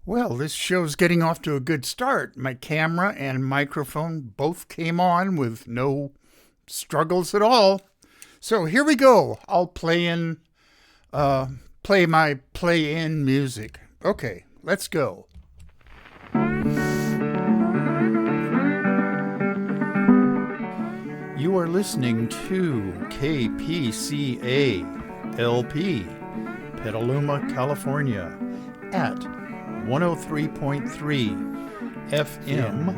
Well, this show's getting off to a good start. My camera and microphone both came on with no struggles at all. So here we go. I'll play my play-in music. Okay, let's go. You are listening to KPCA LP, Petaluma, California, at 103.3 FM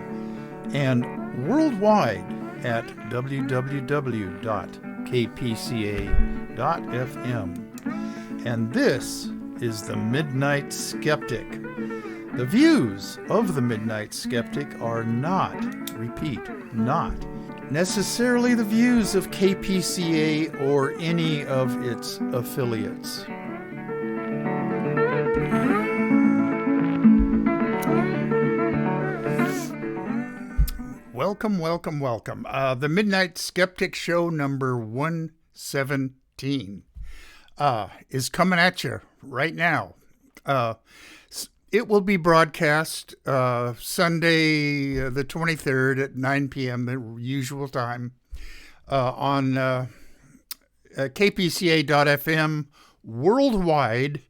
and worldwide at www.kpca.fm. And this is the Midnight Skeptic. The views of the Midnight Skeptic are not, repeat, not necessarily the views of KPCA or any of its affiliates. Welcome. The Midnight Skeptic Show number 117 is coming at you right now. It will be broadcast Sunday the 23rd at 9 p.m., the usual time, on kpca.fm worldwide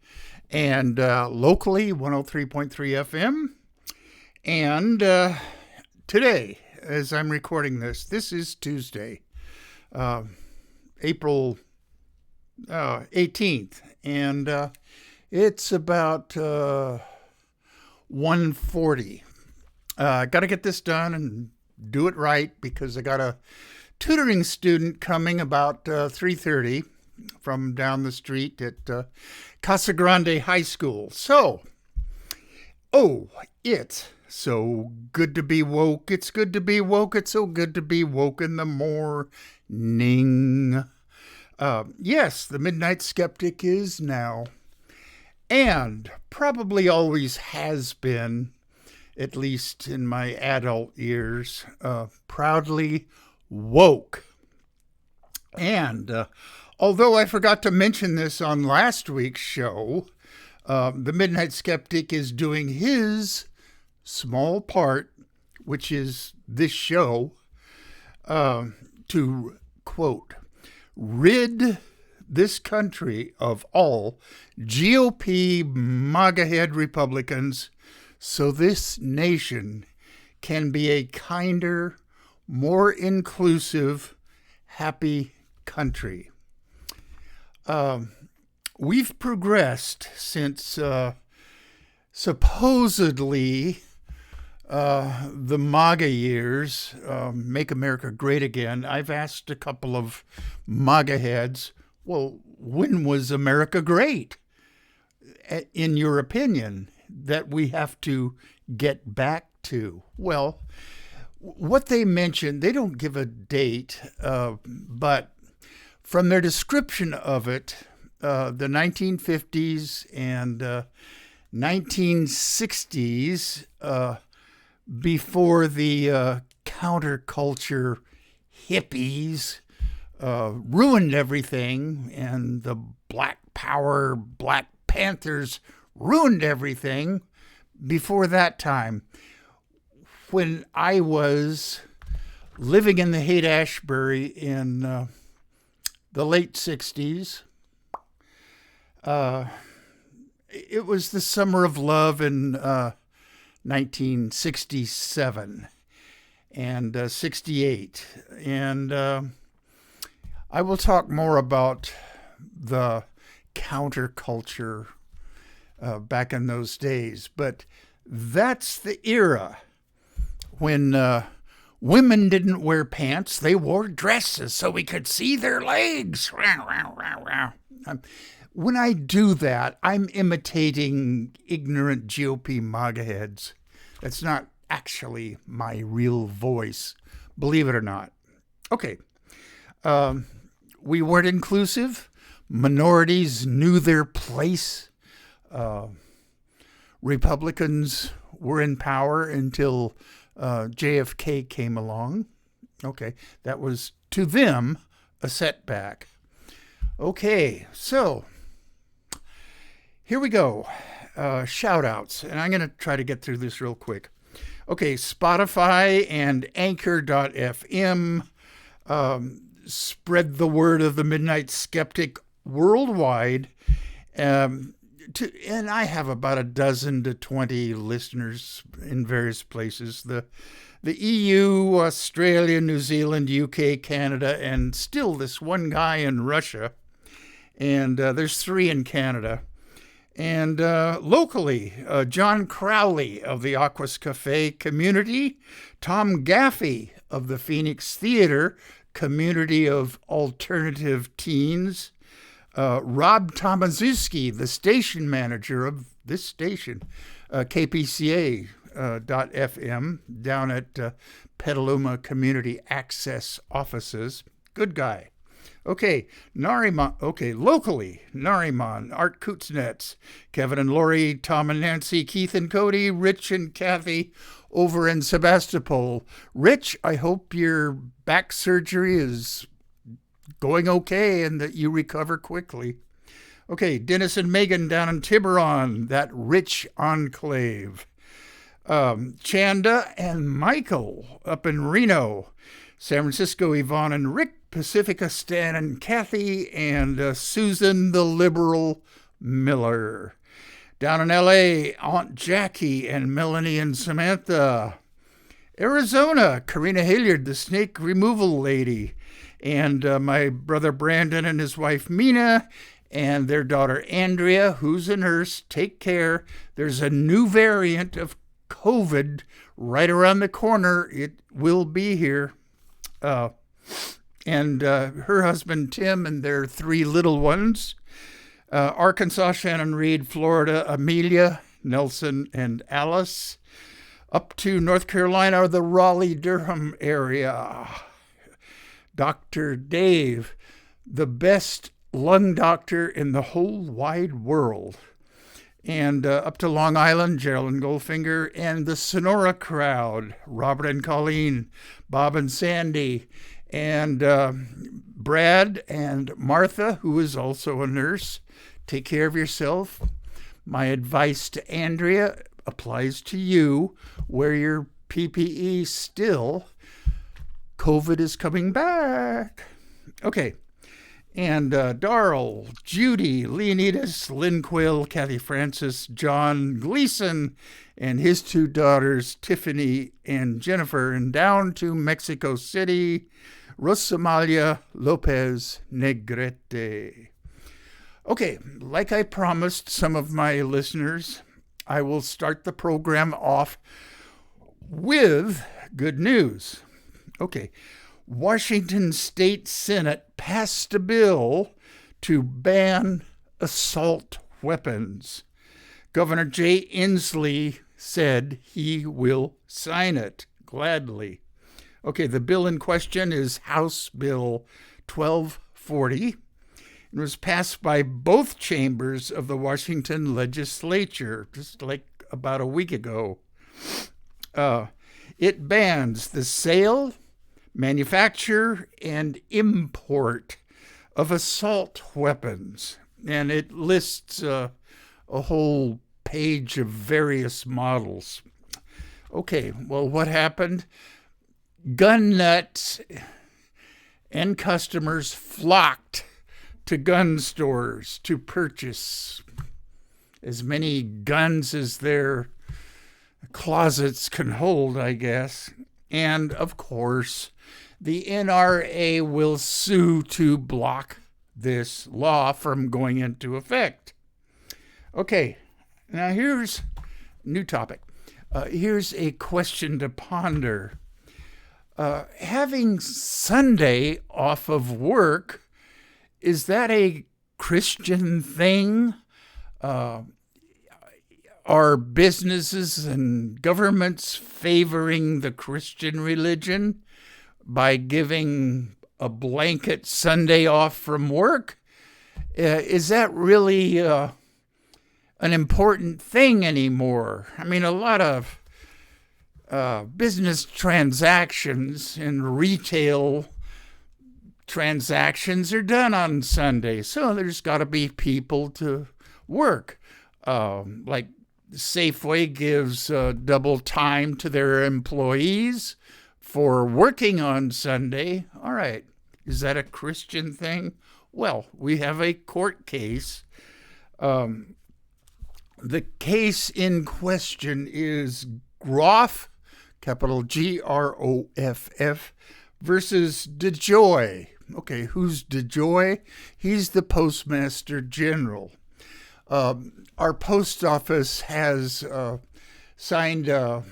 and locally 103.3 FM. And today, as I'm recording this is Tuesday, April 18th, and it's about 1:40. Got to get this done and do it right because I got a tutoring student coming about 3:30 from down the street at Casa Grande High School. So, it's so good to be woke. It's good to be woke. It's so good to be woke in the morning. Yes, the Midnight Skeptic is now, and probably always has been, at least in my adult years, proudly woke. And although I forgot to mention this on last week's show, the Midnight Skeptic is doing his small part, which is this show, to, quote, rid this country of all GOP MAGA-head Republicans so this nation can be a kinder, more inclusive, happy country. We've progressed since supposedly the MAGA years, Make America Great Again. I've asked a couple of MAGA heads, well, when was America great, in your opinion, that we have to get back to? Well, what they mentioned, they don't give a date, but from their description of it, the 1950s and 1960s, before the counterculture hippies ruined everything, and the Black Power, Black Panthers ruined everything before that time. When I was living in the Haight-Ashbury in the late 60s, it was the summer of love in 1967 and 68. And I will talk more about the counterculture back in those days. But that's the era when women didn't wear pants. They wore dresses so we could see their legs. When I do that, I'm imitating ignorant GOP MAGA heads. That's not actually my real voice, believe it or not. Okay. We weren't inclusive. Minorities knew their place. Republicans were in power until JFK came along. Okay, that was, to them, a setback. Okay, so here we go. shout outs, and I'm going to try to get through this real quick. Okay, Spotify and Anchor.fm spread the word of the Midnight Skeptic worldwide. And I have about a dozen to 20 listeners in various places. The EU, Australia, New Zealand, UK, Canada, and still this one guy in Russia. And there's 3 in Canada. And locally, John Crowley of the Aquas Cafe community, Tom Gaffey of the Phoenix Theater community of alternative teens, Rob Tomaszewski, the station manager of this station, KPCA.FM, down at Petaluma Community Access Offices. Good guy. Okay, Nariman. Okay, locally, Nariman, Art Kuznets, Kevin and Lori, Tom and Nancy, Keith and Cody, Rich and Kathy over in Sebastopol. Rich, I hope your back surgery is going okay and that you recover quickly. Okay, Dennis and Megan down in Tiburon, that rich enclave. Chanda and Michael up in Reno. San Francisco, Yvonne and Rick, Pacifica, Stan and Kathy, and Susan the Liberal Miller. Down in L.A., Aunt Jackie and Melanie and Samantha. Arizona, Karina Hilliard, the snake removal lady, and my brother Brandon and his wife Mina, and their daughter Andrea, who's a nurse. Take care. There's a new variant of COVID right around the corner. It will be here. And her husband Tim and their 3 little ones. Arkansas, Shannon Reed, Florida, Amelia, Nelson, and Alice. Up to North Carolina or the Raleigh-Durham area. Dr. Dave, the best lung doctor in the whole wide world. And up to Long Island, Gerald and Goldfinger, and the Sonora crowd, Robert and Colleen, Bob and Sandy, and Brad and Martha, who is also a nurse. Take care of yourself. My advice to Andrea applies to you. Wear your PPE still. COVID is coming back. Okay. And Darrell, Judy, Leonidas, Lynn Quill, Kathy Francis, John Gleason, and his 2 daughters, Tiffany and Jennifer, and down to Mexico City, Rosamalia Lopez Negrete. Okay, like I promised some of my listeners, I will start the program off with good news. Okay. Washington State Senate passed a bill to ban assault weapons. Governor Jay Inslee said he will sign it gladly. Okay, the bill in question is House Bill 1240. It was passed by both chambers of the Washington legislature just like about a week ago. It bans the sale, manufacture, and import of assault weapons. And it lists a whole page of various models. Okay, well, what happened? Gun nuts and customers flocked to gun stores to purchase as many guns as their closets can hold, I guess. And, of course, the NRA will sue to block this law from going into effect. Okay, now here's a new topic. Here's a question to ponder. Having Sunday off of work, is that a Christian thing? Are businesses and governments favoring the Christian religion by giving a blanket Sunday off from work? Is that really an important thing anymore? I mean, a lot of business transactions and retail transactions are done on Sunday, so there's got to be people to work. Like Safeway gives double time to their employees for working on Sunday. All right. Is that a Christian thing? Well, we have a court case. The case in question is Groff, capital Groff, versus DeJoy. Okay, who's DeJoy? He's the Postmaster General. Our post office has signed an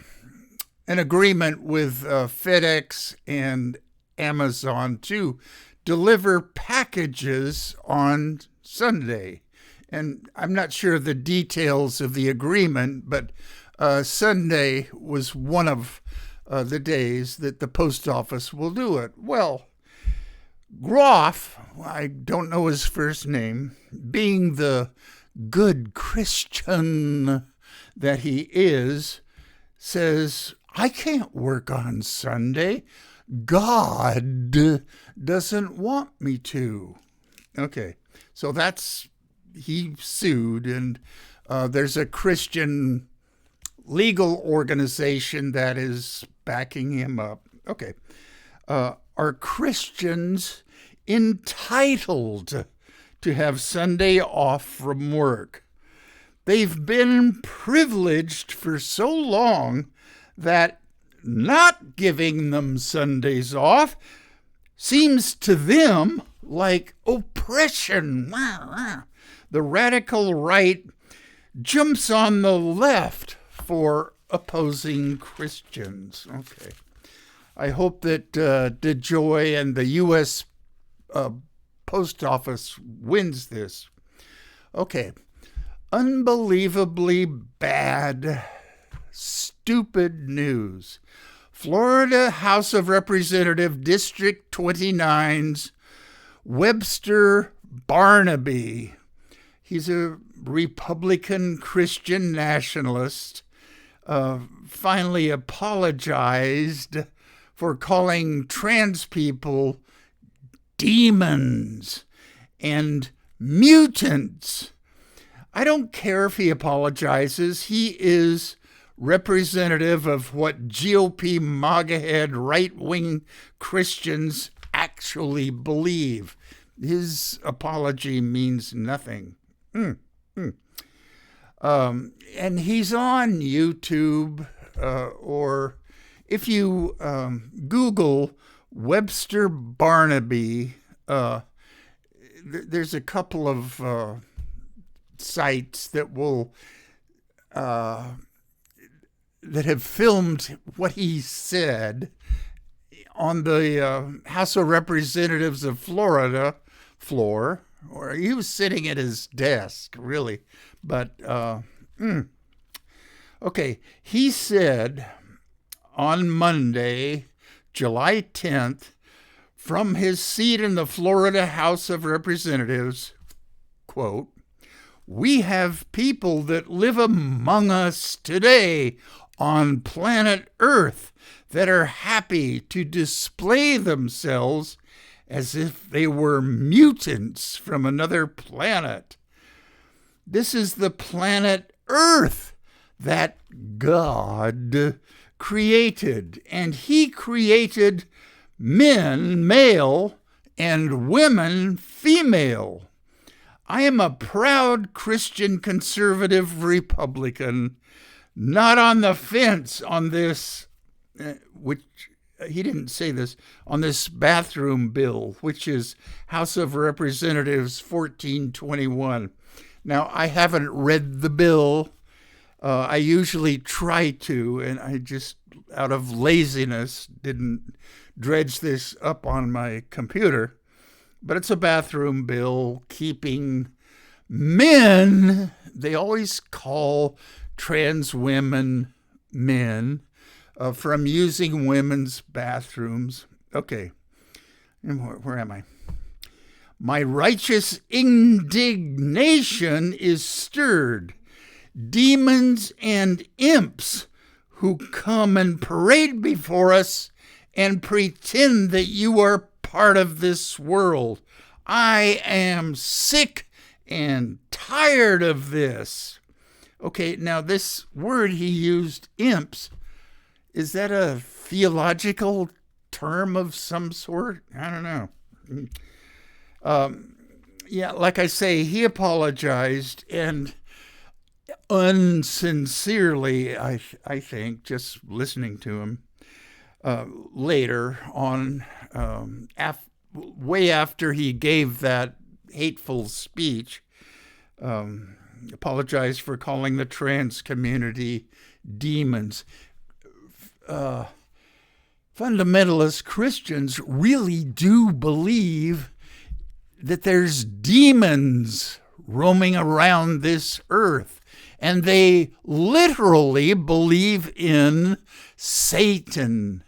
agreement with FedEx and Amazon to deliver packages on Sunday. And I'm not sure of the details of the agreement, but Sunday was one of the days that the post office will do it. Well, Groff, I don't know his first name, being the good Christian that he is, says, I can't work on Sunday. God doesn't want me to. Okay, so he sued, and there's a Christian legal organization that is backing him up. Okay, are Christians entitled to have Sunday off from work? They've been privileged for so long that not giving them Sundays off seems to them like oppression. The radical right jumps on the left for opposing Christians. Okay. I hope that DeJoy and the U.S. Post Office wins this. Okay. Unbelievably bad, stupid news. Florida House of Representative District 29's Webster Barnaby. He's a Republican Christian nationalist. Finally apologized for calling trans people demons and mutants. I don't care if he apologizes. He is representative of what GOP MAGA-head right-wing Christians actually believe. His apology means nothing. And he's on YouTube, or if you Google Webster Barnaby, there's a couple of sites that will that have filmed what he said on the House of Representatives of Florida floor, or he was sitting at his desk, really. But, okay, he said on Monday, July 10th, from his seat in the Florida House of Representatives, quote, "We have people that live among us today on planet Earth that are happy to display themselves as if they were mutants from another planet. This is the planet Earth that God created, and he created men, male, and women, female. I am a proud Christian conservative Republican, not on the fence on this, which he didn't say this, on this bathroom bill, which is House of Representatives 1421. Now, I haven't read the bill. I usually try to, and I just, out of laziness, didn't dredge this up on my computer. But it's a bathroom bill keeping men, they always call trans women men, from using women's bathrooms. Okay, and where am I? My righteous indignation is stirred. Demons and imps who come and parade before us and pretend that you are part of this world. I am sick and tired of this. Okay, now this word he used, imps, is that a theological term of some sort? I don't know. Yeah, like I say, he apologized, and unsincerely, I think, just listening to him later on, way after he gave that hateful speech, apologized for calling the trans community demons. Fundamentalist Christians really do believe that there's demons roaming around this earth, and they literally believe in Satan.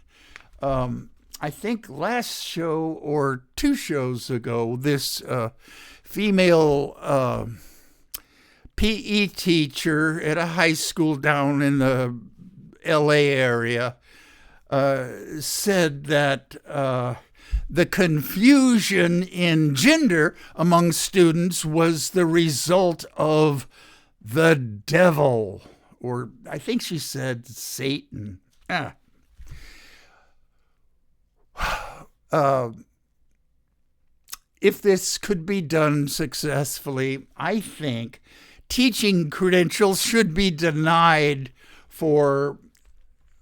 I think last show or 2 shows ago, this female PE teacher at a high school down in the LA area said that the confusion in gender among students was the result of the devil, or I think she said Satan. If this could be done successfully, I think teaching credentials should be denied for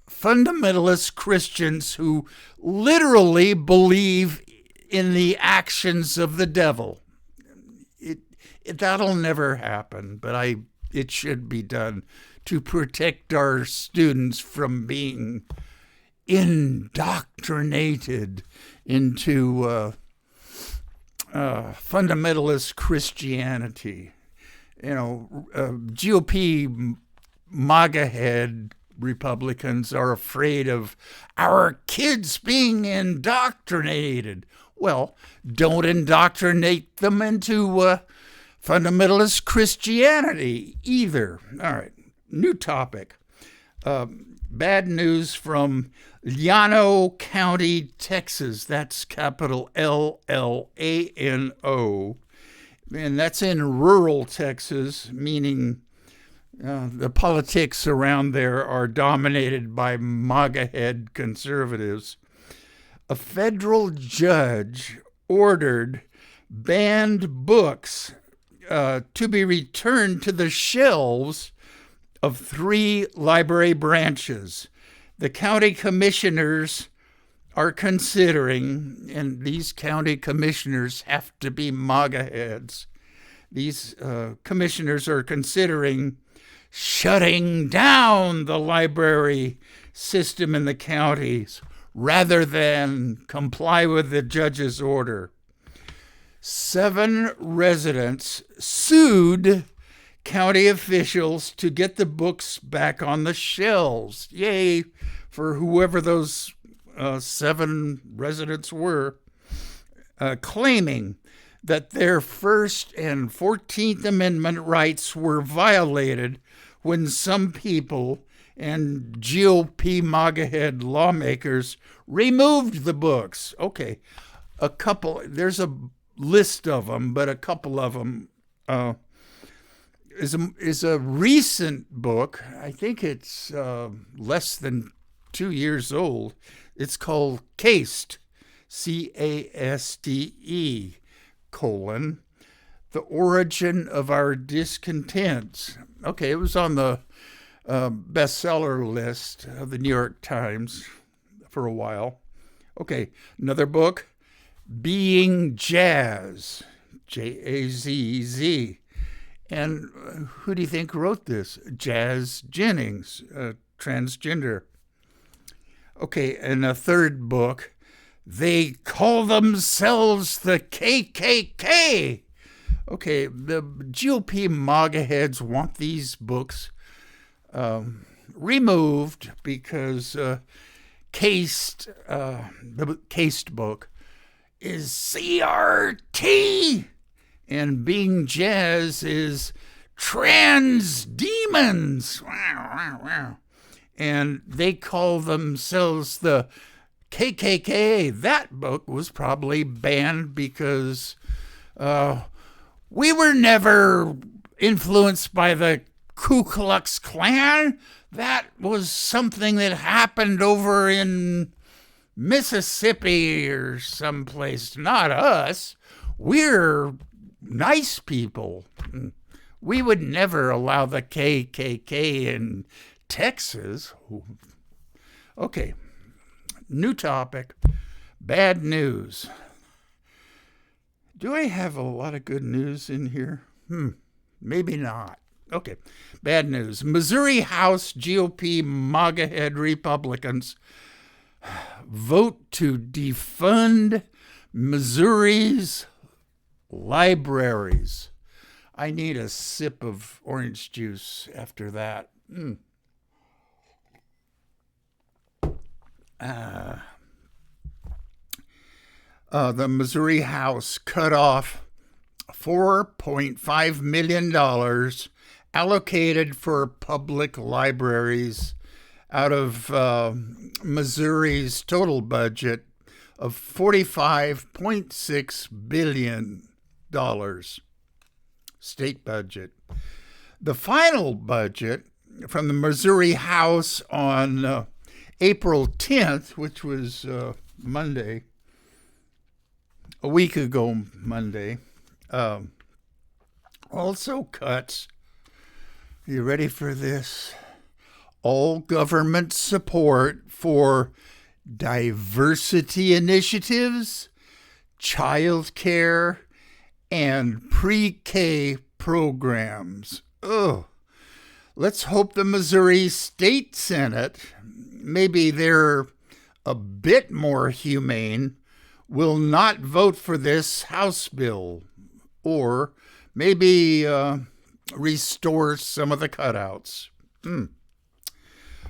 fundamentalist Christians who literally believe in the actions of the devil. That'll never happen, but it should be done to protect our students from being indoctrinated into fundamentalist Christianity. GOP MAGA head Republicans are afraid of our kids being indoctrinated. Well, don't indoctrinate them into fundamentalist Christianity either. All right, new topic. Bad news from Llano County, Texas. That's capital Llano. And that's in rural Texas, meaning the politics around there are dominated by MAGA-head conservatives. A federal judge ordered banned books to be returned to the shelves of 3 library branches. The county commissioners are considering, and these county commissioners have to be MAGA heads, these commissioners are considering shutting down the library system in the counties rather than comply with the judge's order. 7 residents sued county officials to get the books back on the shelves. Yay for whoever those 7 residents were, claiming that their First and 14th Amendment rights were violated when some people and GOP MAGA-head lawmakers removed the books. Okay, there's a list of them, but a couple of them is a recent book. I think it's less than 2 years old. It's called Caste, CASTE, The Origin of Our Discontents. Okay, it was on the bestseller list of the New York Times for a while. Okay, another book, Being Jazz, Jazz. And who do you think wrote this? Jazz Jennings, transgender. Okay, and a third book, They Call Themselves the KKK. Okay, the GOP MAGA heads want these books removed because the Caste book is CRT, and Being Jazz is trans demons. And they call themselves the KKK. That book was probably banned because we were never influenced by the Ku Klux Klan, that was something that happened over in Mississippi or someplace, not us. We're nice people. We would never allow the KKK in Texas. Okay, new topic, bad news. Do I have a lot of good news in here? Maybe not. Okay, bad news. Missouri House GOP MAGA head Republicans vote to defund Missouri's libraries. I need a sip of orange juice after that. The Missouri House cut off $4.5 million allocated for public libraries out of Missouri's total budget of $45.6 billion state budget. The final budget from the Missouri House on April 10th, which was Monday, a week ago Monday, also cuts, you ready for this? All government support for diversity initiatives, child care, and pre-K programs. Let's hope the Missouri State Senate, maybe they're a bit more humane, will not vote for this House bill, or maybe restore some of the cutouts.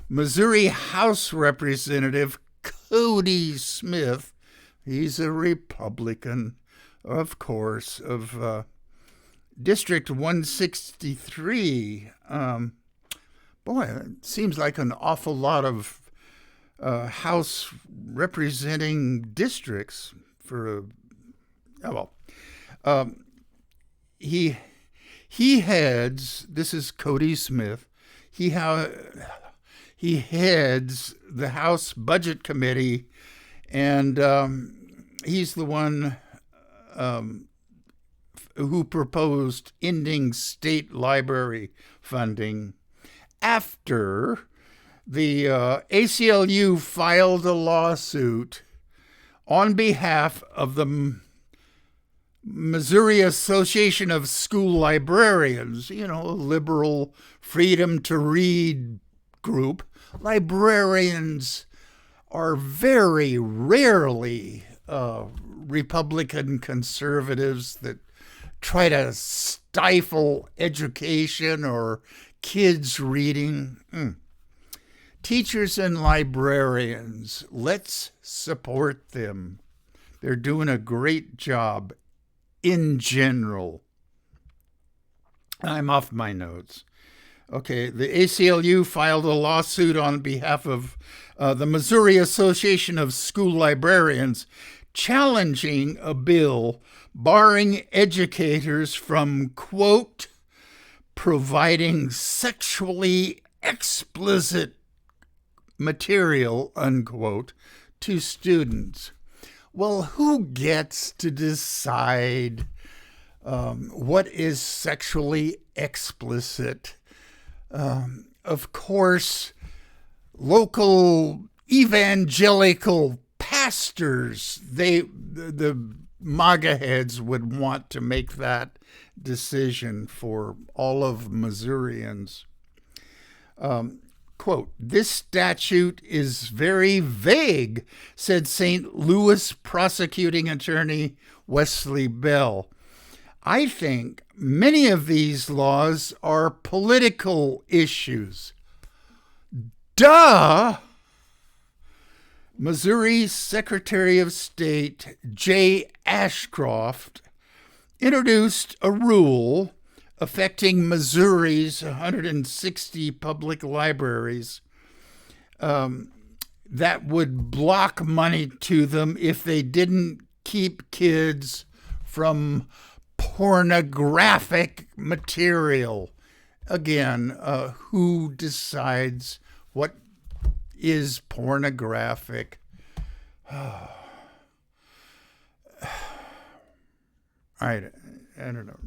Missouri House Representative Cody Smith, he's a Republican, of course, of District 163. Boy, it seems like an awful lot of House representing districts for he heads, this is Cody Smith, he heads the House Budget Committee, and he's the one who proposed ending state library funding after the ACLU filed a lawsuit on behalf of the Missouri Association of School Librarians, a liberal freedom to read group. Librarians are very rarely Republican conservatives that try to stifle education or kids reading. Teachers and librarians, let's support them. They're doing a great job in general. I'm off my notes. Okay, the ACLU filed a lawsuit on behalf of the Missouri Association of School Librarians, challenging a bill barring educators from, quote, providing sexually explicit material, unquote, to students. Well, who gets to decide what is sexually explicit? Of course, local evangelical pastors, the MAGA heads would want to make that decision for all of Missourians. Quote, this statute is very vague, said St. Louis prosecuting attorney Wesley Bell. I think many of these laws are political issues. Duh! Missouri Secretary of State Jay Ashcroft introduced a rule affecting Missouri's 160 public libraries that would block money to them if they didn't keep kids from pornographic material. again, who decides what is pornographic? I don't know.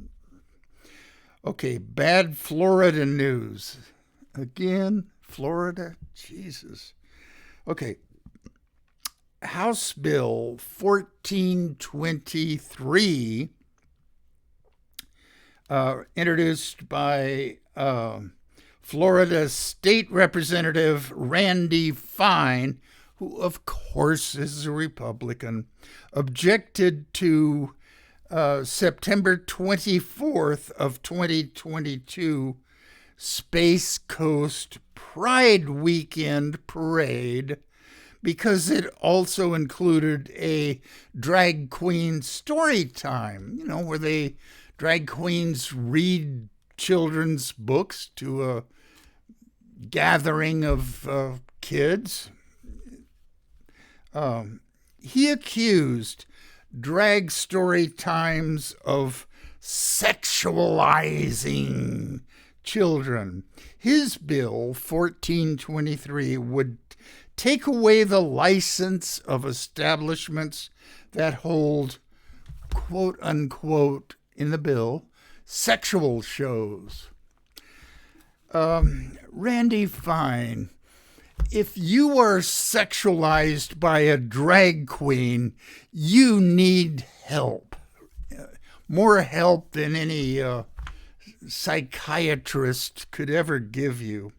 Okay, bad Florida news. Again, Florida? Jesus. Okay. House Bill 1423, introduced by Florida State Representative Randy Fine, who of course is a Republican, objected to September 24th of 2022 Space Coast Pride Weekend Parade because it also included a drag queen story time, where drag queens read children's books to a gathering of kids. He accused drag story times of sexualizing children. His bill, 1423, would take away the license of establishments that hold, quote unquote, in the bill, sexual shows. Randy Fine, if you are sexualized by a drag queen, you need help. More help than any psychiatrist could ever give you.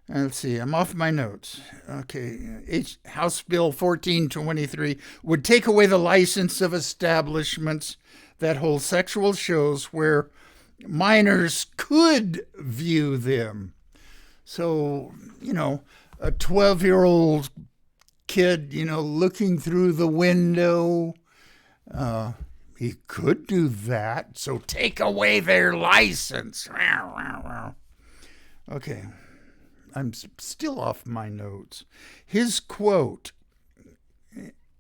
Let's see, I'm off my notes. Okay, House Bill 1423 would take away the license of establishments that hold sexual shows where minors could view them. So, a 12-year-old kid, looking through the window, he could do that. So take away their license. Okay, I'm still off my notes. His quote,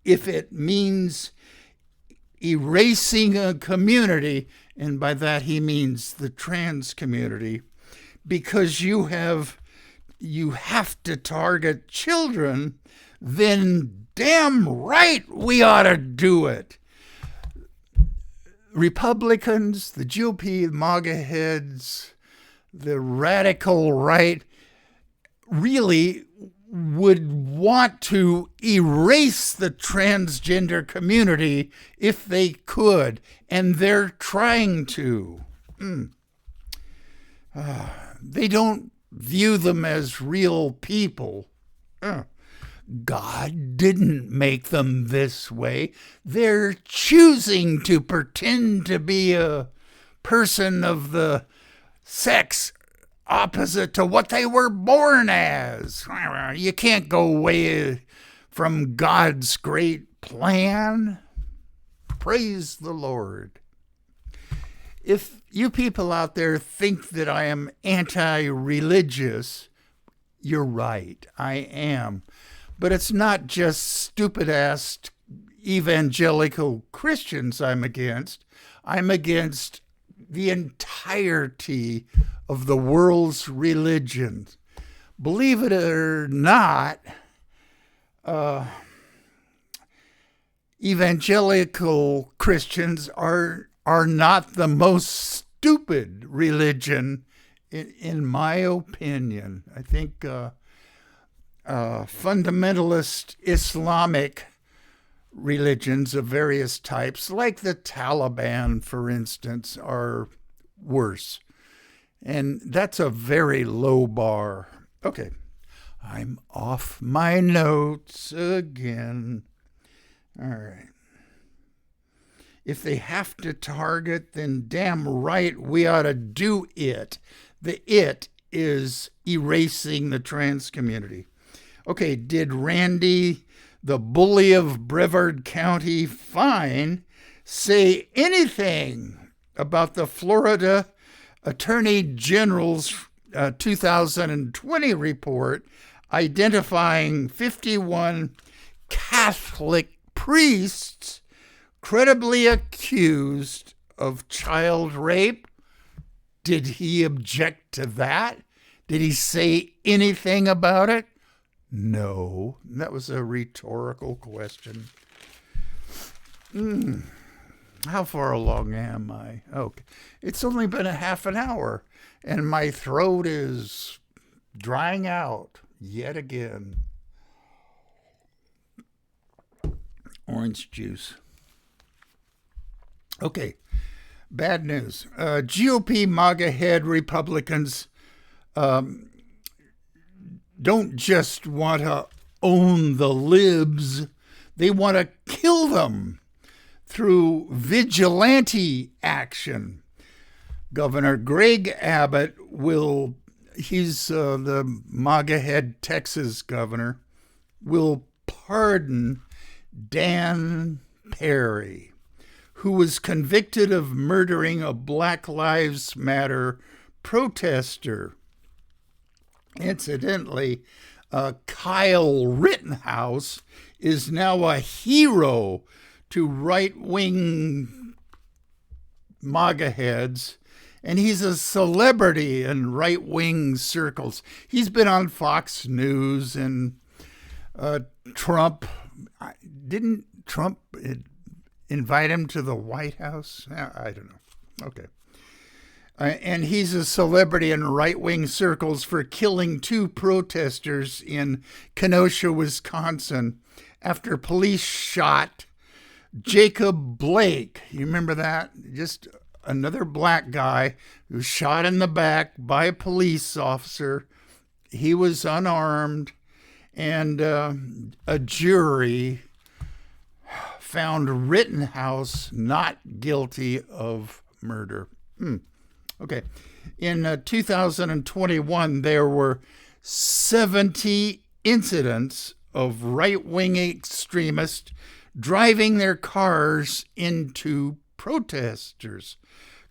if it means erasing a community, and by that he means the trans community, because you have to target children, then damn right we ought to do it. Republicans, the GOP, the MAGA heads, the radical right really would want to erase the transgender community if they could, and they're trying to. They don't view them as real people. God didn't make them this way. They're choosing to pretend to be a person of the sex opposite to what they were born as. You can't go away from God's great plan. Praise the Lord. If you people out there think that I am anti-religious, you're right, I am. But it's not just stupid-ass evangelical Christians I'm against. I'm against the entirety of the world's religions. Believe it or not, evangelical Christians are not the most stupid religion, in my opinion. I think fundamentalist Islamic religions of various types, like the Taliban, for instance, are worse. And that's a very low bar. Okay, I'm off my notes again. All right. If they have to target, then damn right we ought to do it. The it is erasing the trans community. Okay, did Randy, the bully of Brevard County, Fine, say anything about the Florida Attorney General's 2020 report identifying 51 Catholic priests credibly accused of child rape, Did he object to that? Did he say anything about it? No. That was a rhetorical question. How far along am I? Okay. It's only been a half an hour, and my throat is drying out yet again. Orange juice. Okay. Bad news. GOP MAGA head Republicans don't just want to own the libs, they want to kill them through vigilante action. Governor Greg Abbott he's the MAGA head Texas governor, will pardon Dan Perry, who was convicted of murdering a Black Lives Matter protester. Incidentally, Kyle Rittenhouse is now a hero to right-wing MAGA heads, and he's a celebrity in right-wing circles. He's been on Fox News, and didn't Trump invite him to the White House? I don't know. Okay. And he's a celebrity in right-wing circles for killing 2 protesters in Kenosha, Wisconsin, after police shot Jacob Blake. You remember that? Just another black guy who was shot in the back by a police officer. He was unarmed, and a jury found Rittenhouse not guilty of murder. Okay. In 2021, there were 70 incidents of right-wing extremists driving their cars into protesters.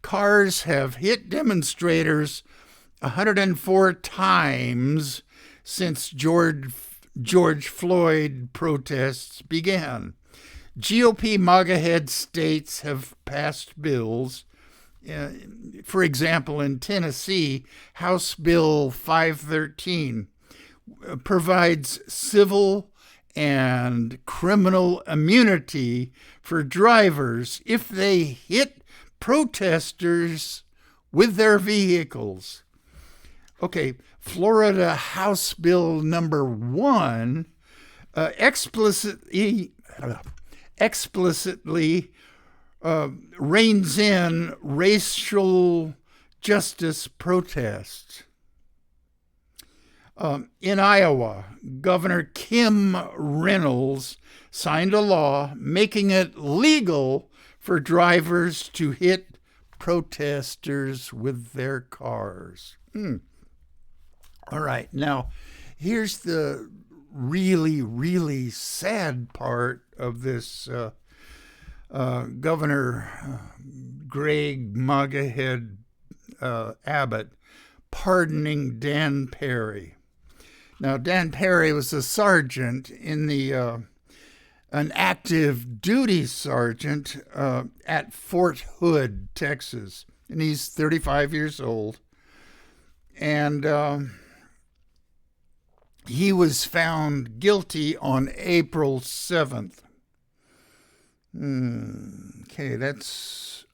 Cars have hit demonstrators 104 times since George Floyd protests began. GOP MAGA head states have passed bills. For example, in Tennessee, House Bill 513 provides civil and criminal immunity for drivers if they hit protesters with their vehicles. Okay, Florida House Bill number 1 explicitly reins in racial justice protests. In Iowa, Governor Kim Reynolds signed a law making it legal for drivers to hit protesters with their cars. All right, now here's the really, really sad part of this Governor Greg MAGA head Abbott pardoning Dan Perry. Now, Dan Perry was a sergeant in an active duty sergeant at Fort Hood, Texas, and he's 35 years old. And he was found guilty on April 7th. Okay, that's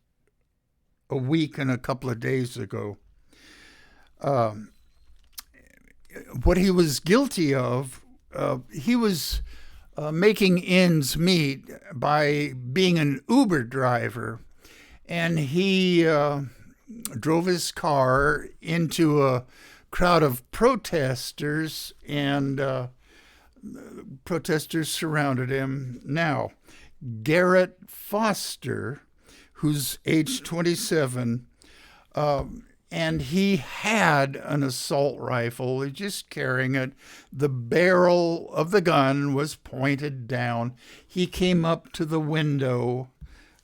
a week and a couple of days ago. What he was guilty of, he was making ends meet by being an Uber driver, and he drove his car into a crowd of protesters, and protesters surrounded him. Now, Garrett Foster, who's age 27, and he had an assault rifle. He's just carrying it. The barrel of the gun was pointed down. He came up to the window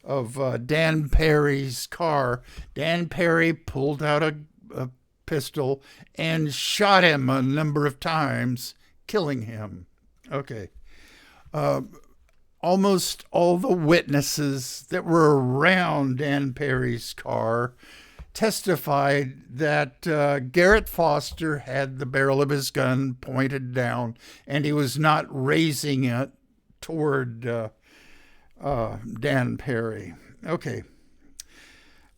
of Dan Perry's car. Dan Perry pulled out a pistol and shot him a number of times, killing him. Okay. Almost all the witnesses that were around Dan Perry's car testified that Garrett Foster had the barrel of his gun pointed down and he was not raising it toward Dan Perry. Okay.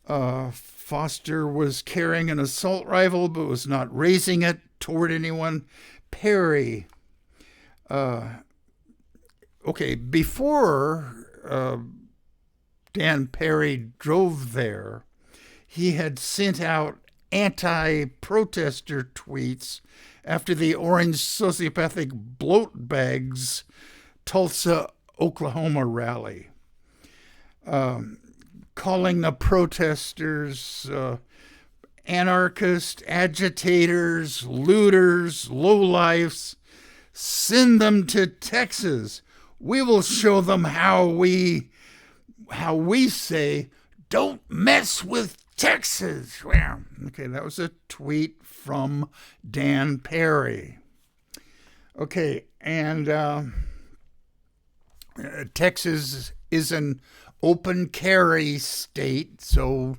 Foster was carrying an assault rifle but was not raising it toward anyone. Perry. Before Dan Perry drove there, he had sent out anti-protester tweets after the Orange Sociopathic Bloat Bags Tulsa, Oklahoma rally, calling the protesters anarchists, agitators, looters, lowlifes. Send them to Texas. We will show them how we say, don't mess with Texas. Well, okay, that was a tweet from Dan Perry. Okay, and Texas is an open carry state, so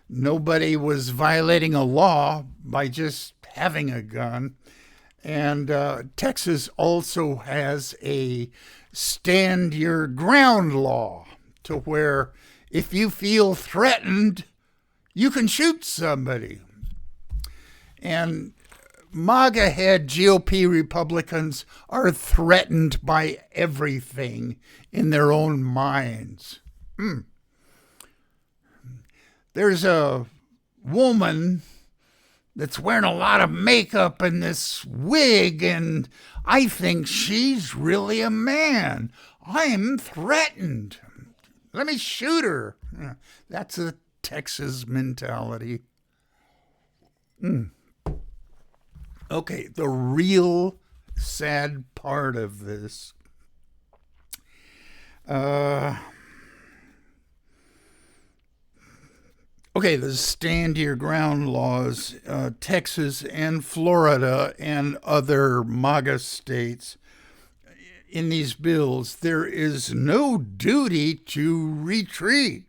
nobody was violating a law by just having a gun. And Texas also has a stand your ground law to where if you feel threatened, you can shoot somebody. And MAGA head GOP Republicans are threatened by everything in their own minds. There's a woman that's wearing a lot of makeup and this wig, and I think she's really a man. I'm threatened. Let me shoot her. That's a Texas mentality. Okay, the real sad part of this. The stand your ground laws, Texas and Florida and other MAGA states, in these bills, there is no duty to retreat.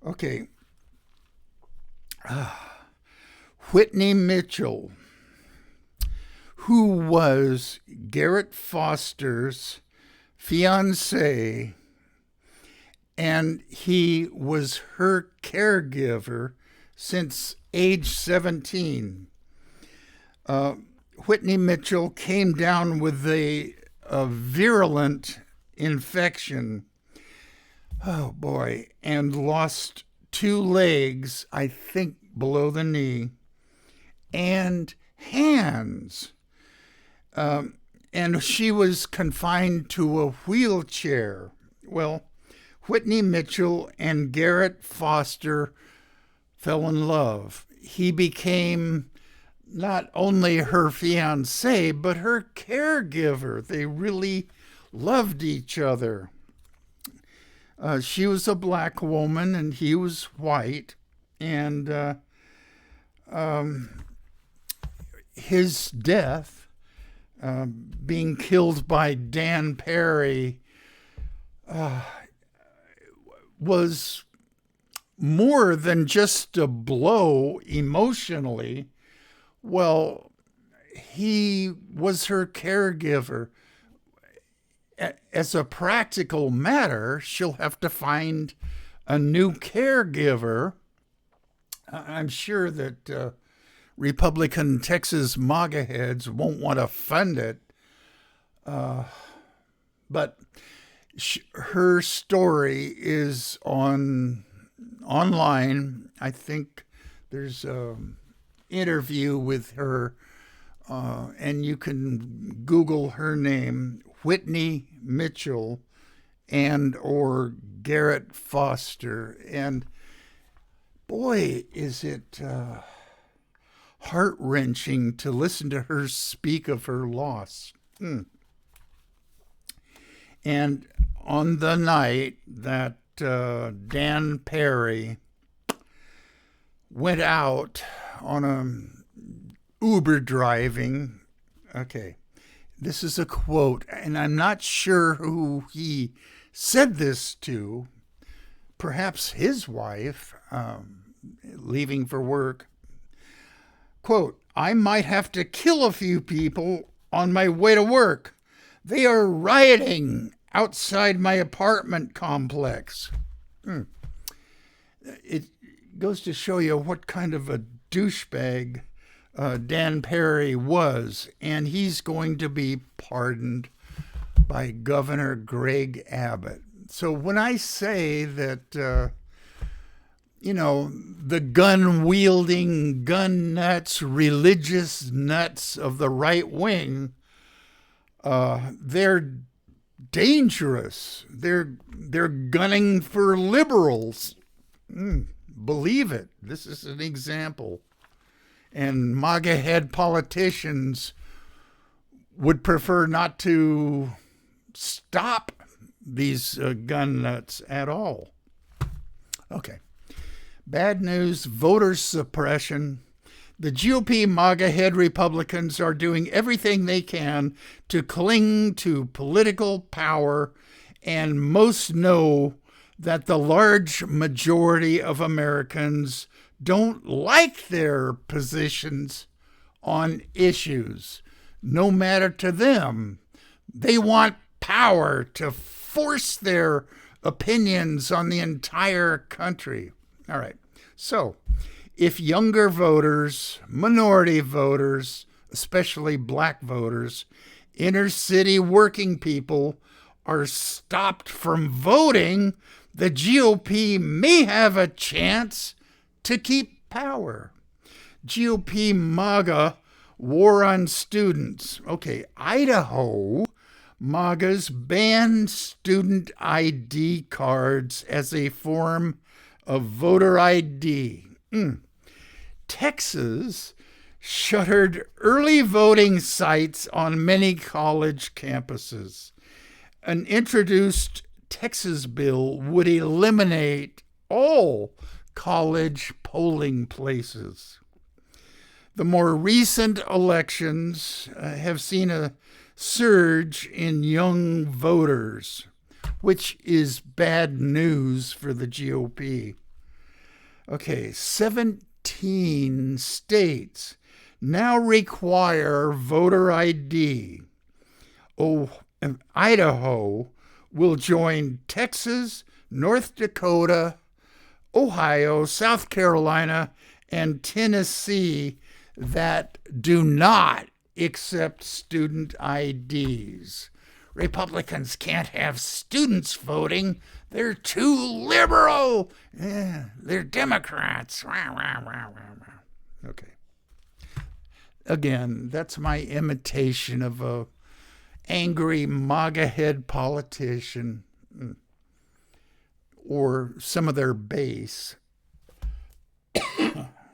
Okay. Whitney Mitchell, who was Garrett Foster's fiancé, and he was her caregiver since age 17. Whitney Mitchell came down with a virulent infection. Oh boy, and lost 2 legs, I think below the knee, and hands. And she was confined to a wheelchair. Well, Whitney Mitchell and Garrett Foster fell in love. He became not only her fiancé, but her caregiver. They really loved each other. She was a black woman and he was white. And his death, being killed by Dan Perry, was more than just a blow emotionally. Well, he was her caregiver. As a practical matter, she'll have to find a new caregiver. I'm sure that Republican Texas MAGA heads won't want to fund it. But her story is online. I think there's an interview with her, and you can Google her name, Whitney Mitchell and or Garrett Foster. And boy, is it heart-wrenching to listen to her speak of her loss. And on the night that Dan Perry went out on a Uber driving, this is a quote, and I'm not sure who he said this to, perhaps his wife, leaving for work. Quote, I might have to kill a few people on my way to work. They are rioting outside my apartment complex. It goes to show you what kind of a douchebag Dan Perry was, and he's going to be pardoned by Governor Greg Abbott. So when I say that, the gun-wielding, gun nuts, religious nuts of the right wing, they're dangerous. They're gunning for liberals. Believe it. This is an example. And MAGA head politicians would prefer not to stop these gun nuts at all. Okay. Bad news, voter suppression. The GOP MAGA head Republicans are doing everything they can to cling to political power, and most know that the large majority of Americans don't like their positions on issues, no matter to them. They want power to force their opinions on the entire country. All right. So, if younger voters, minority voters, especially black voters, inner city working people are stopped from voting, the GOP may have a chance to keep power. GOP MAGA war on students. Okay, Idaho MAGAs ban student ID cards as a form of voter ID. Texas shuttered early voting sites on many college campuses. An introduced Texas bill would eliminate all college polling places. The more recent elections have seen a surge in young voters, which is bad news for the GOP. Okay, 17 states now require voter ID. And Idaho will join Texas, North Dakota, Ohio, South Carolina, and Tennessee that do not accept student IDs. Republicans can't have students voting. They're too liberal. They're Democrats. Okay. Again, that's my imitation of a angry MAGA head politician or some of their base.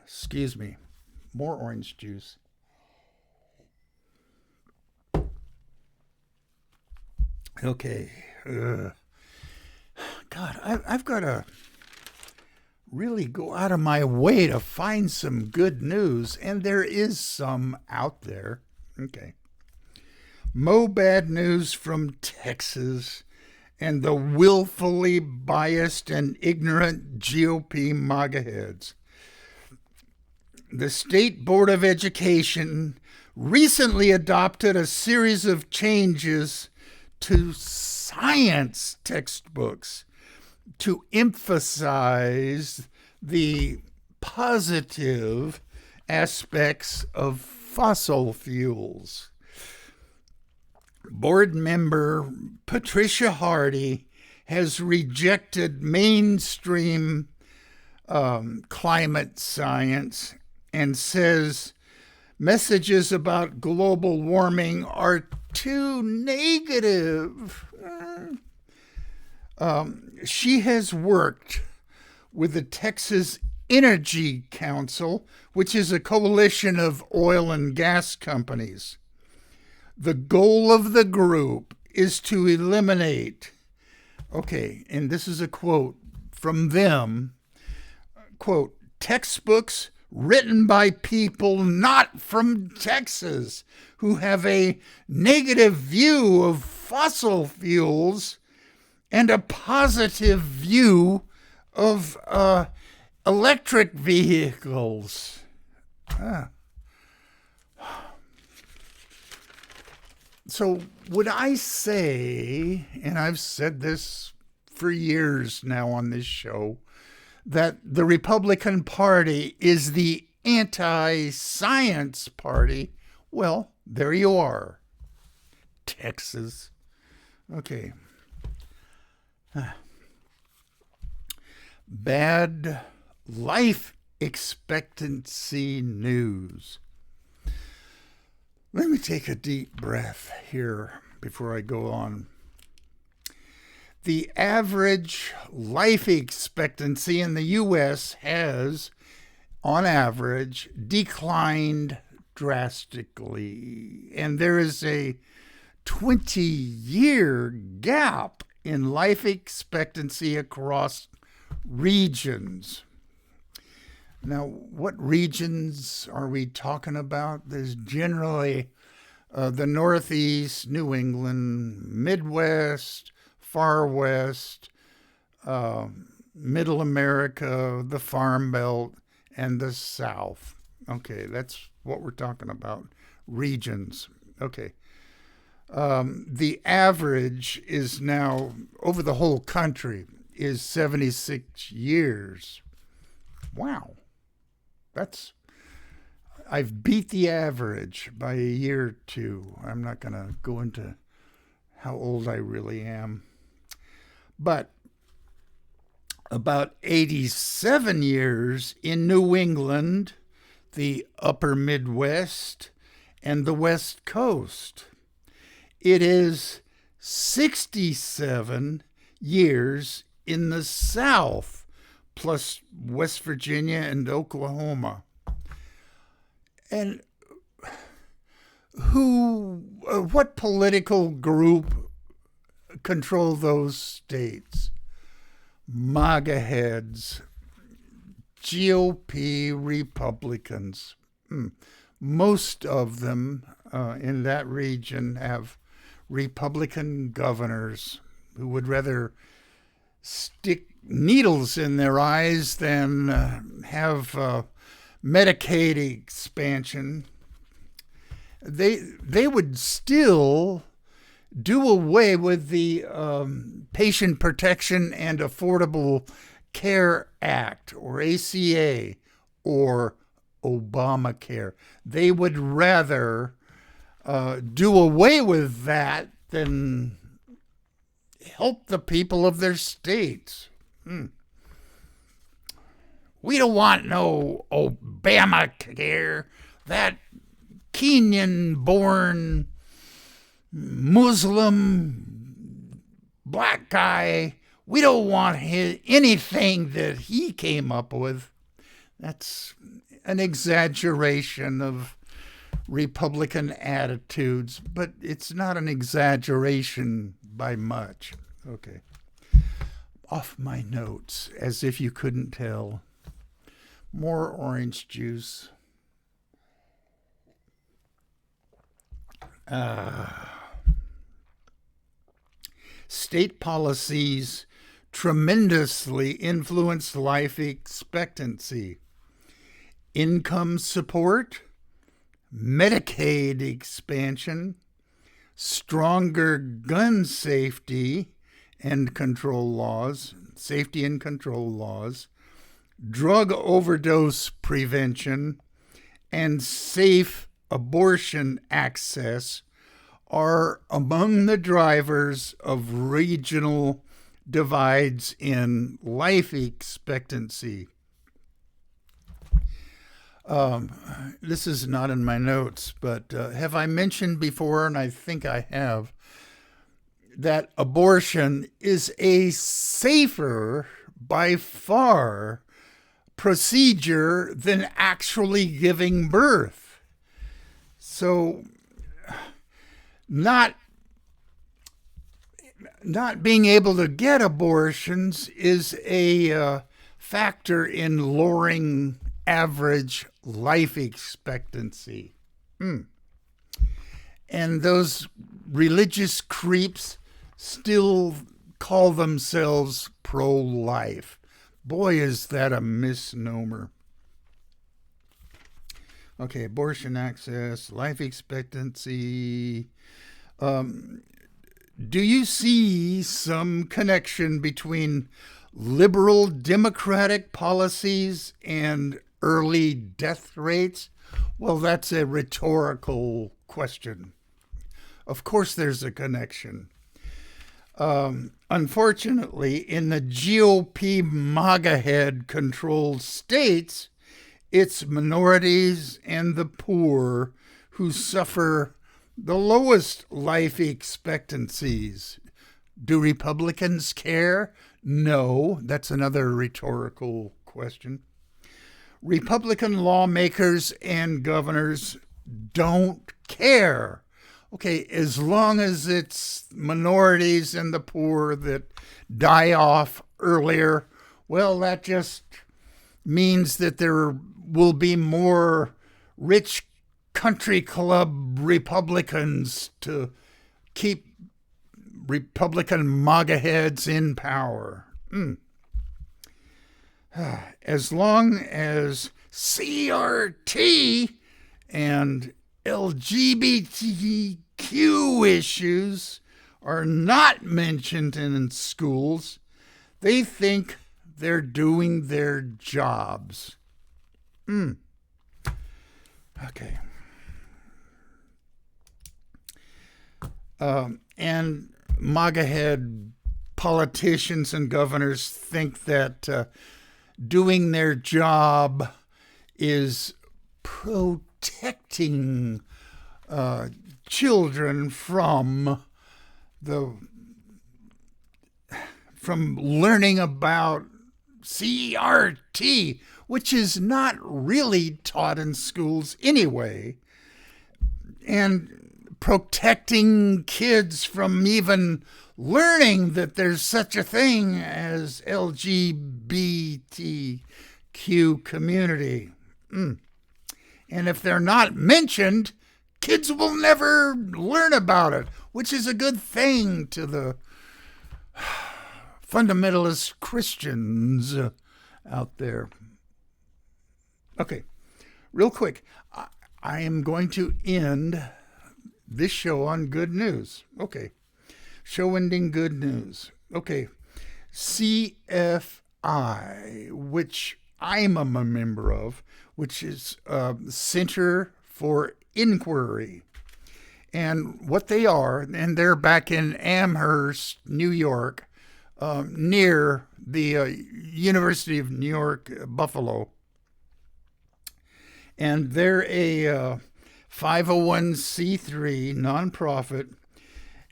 Excuse me. More orange juice. Okay. God, I've got to really go out of my way to find some good news, and there is some out there. Okay. Mo bad news from Texas and the willfully biased and ignorant GOP MAGA heads. The State Board of Education recently adopted a series of changes to science textbooks to emphasize the positive aspects of fossil fuels. Board member Patricia Hardy has rejected mainstream climate science and says messages about global warming are too negative. She has worked with the Texas Energy Council, which is a coalition of oil and gas companies. The goal of the group is to eliminate, and this is a quote from them, quote, textbooks written by people not from Texas who have a negative view of fossil fuels and a positive view of Electric vehicles. Ah. So would I say, and I've said this for years now on this show, that the Republican Party is the anti-science party? Well, there you are. Texas. Okay. Bad life expectancy news. Let me take a deep breath here before I go on. The average life expectancy in the U.S. has, on average, declined drastically. And there is a 20-year gap in life expectancy across regions. Now, what regions are we talking about? There's generally the Northeast, New England, Midwest, Far West, Middle America, the Farm Belt, and the South. Okay, that's what we're talking about. Regions. Okay. The average is now, over the whole country, is 76 years. Wow. I've beat the average by a year or two. I'm not going to go into how old I really am. But about 87 years in New England, the upper Midwest, and the West Coast. It is 67 years in the South, plus West Virginia and Oklahoma. And what political group control those states? MAGA heads, GOP Republicans. Most of them in that region have Republican governors who would rather stick needles in their eyes than have Medicaid expansion. They would still do away with the Patient Protection and Affordable Care Act, or ACA, or Obamacare. They would rather do away with that than help the people of their states. We don't want no Obamacare. That Kenyan-born Muslim black guy, we don't want anything that he came up with. That's an exaggeration of Republican attitudes, but it's not an exaggeration by much. Okay. Off my notes, as if you couldn't tell. More orange juice. State policies tremendously influence life expectancy. Income support, Medicaid expansion, stronger gun safety and control laws, drug overdose prevention, and safe abortion access are among the drivers of regional divides in life expectancy. This is not in my notes, but have I mentioned before, and I think I have, that abortion is a safer, by far, procedure than actually giving birth. So not being able to get abortions is a factor in lowering average life expectancy. And those religious creeps still call themselves pro-life. Boy, is that a misnomer. Okay, abortion access, life expectancy. Do you see some connection between liberal democratic policies and early death rates? Well, that's a rhetorical question. Of course, there's a connection. Unfortunately, in the GOP MAGA head controlled states, it's minorities and the poor who suffer the lowest life expectancies. Do Republicans care? No, that's another rhetorical question. Republican lawmakers and governors don't care. Okay, as long as it's minorities and the poor that die off earlier, well, that just means that there will be more rich country club Republicans to keep Republican MAGA heads in power. As long as CRT and LGBTQ issues are not mentioned in schools, they think they're doing their jobs. Okay. And MAGA head politicians and governors think that doing their job is protecting children from learning about CRT, which is not really taught in schools anyway, and protecting kids from even learning that there's such a thing as LGBTQ community. And if they're not mentioned, kids will never learn about it, which is a good thing to the fundamentalist Christians out there. Okay, real quick, I am going to end this show on good news. Okay, show ending good news. Okay, CFI, which I'm a member of, which is Center for Inquiry. And what they are, and they're back in Amherst, New York, near the University of New York, Buffalo. And they're a 501c3 nonprofit,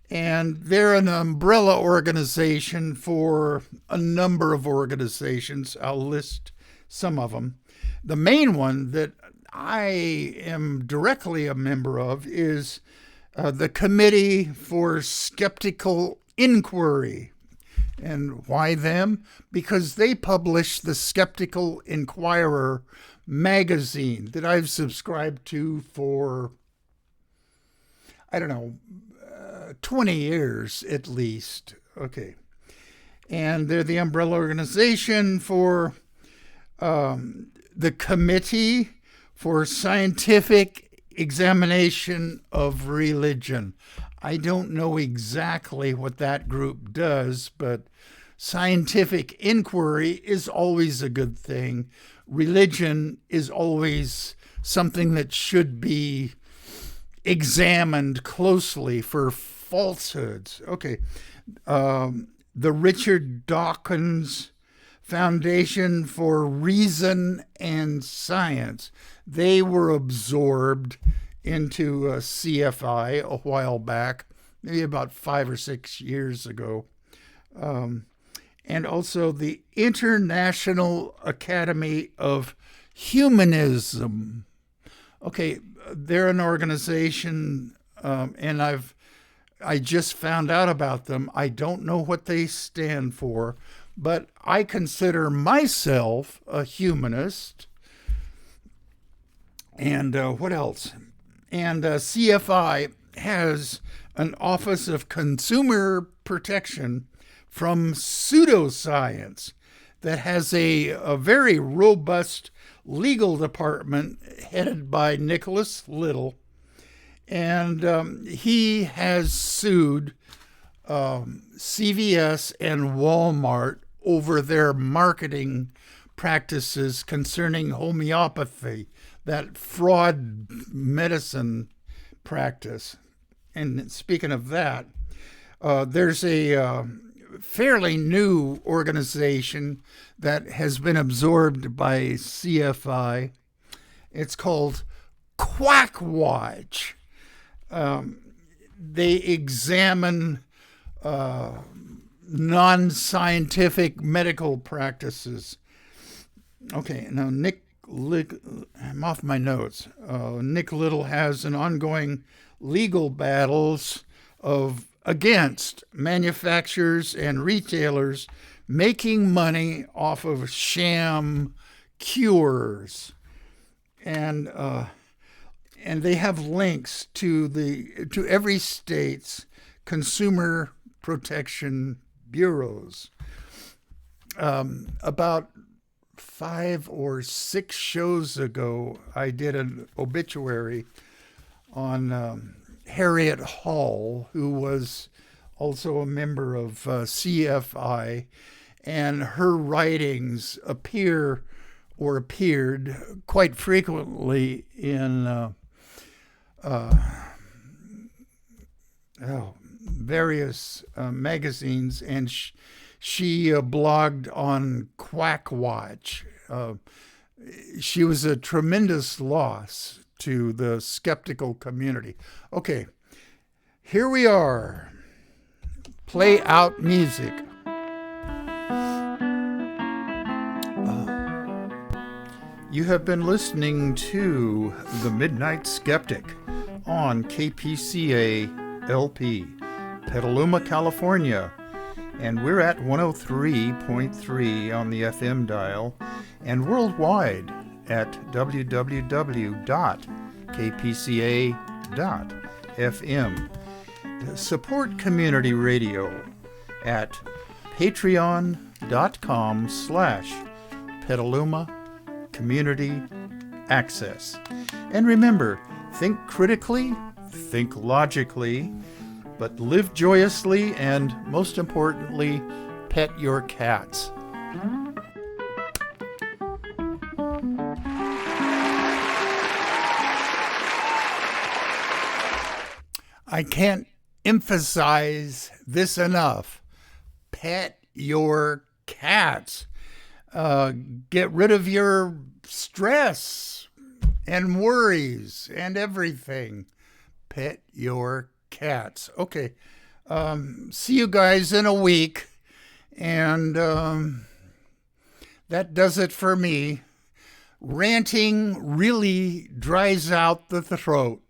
and they're an umbrella organization for a number of organizations. I'll list some of them. The main one that I am directly a member of is the Committee for Skeptical Inquiry. And why them? Because they publish the Skeptical Inquirer magazine that I've subscribed to for, 20 years at least. Okay. And they're the umbrella organization for the Committee for Scientific Examination of Religion. I don't know exactly what that group does, but scientific inquiry is always a good thing. Religion is always something that should be examined closely for falsehoods. Okay. The Richard Dawkins Foundation for Reason and Science. They were absorbed into CFI a while back, maybe about 5 or 6 years ago. And also the International Academy of Humanism. Okay, they're an organization, and I just found out about them. I don't know what they stand for, but I consider myself a humanist. And what else? And CFI has an Office of Consumer Protection from pseudoscience. that has a very robust legal department headed by Nicholas Little. And he has sued CVS and Walmart over their marketing practices concerning homeopathy, that fraud medicine practice. And speaking of that, there's a fairly new organization that has been absorbed by CFI. It's called Quackwatch. They examine non-scientific medical practices. Okay, now I'm off my notes. Nick Little has an ongoing legal battles against manufacturers and retailers making money off of sham cures, and they have links to every state's consumer protection bureaus. About 5 or 6 shows ago, I did an obituary on Harriet Hall, who was also a member of CFI, and her writings appeared quite frequently in various magazines, and she blogged on Quackwatch. She was a tremendous loss to the skeptical community. Okay, here we are. Play out music. You have been listening to The Midnight Skeptic on KPCA LP, Petaluma, California. And we're at 103.3 on the FM dial and worldwide at www.kpca.fm. Support community radio at patreon.com/Petaluma Community Access. And remember, think critically, think logically, but live joyously, and most importantly, pet your cats. I can't emphasize this enough. Pet your cats. Get rid of your stress and worries and everything. Pet your cats. Okay. See you guys in a week. And that does it for me. Ranting really dries out the throat.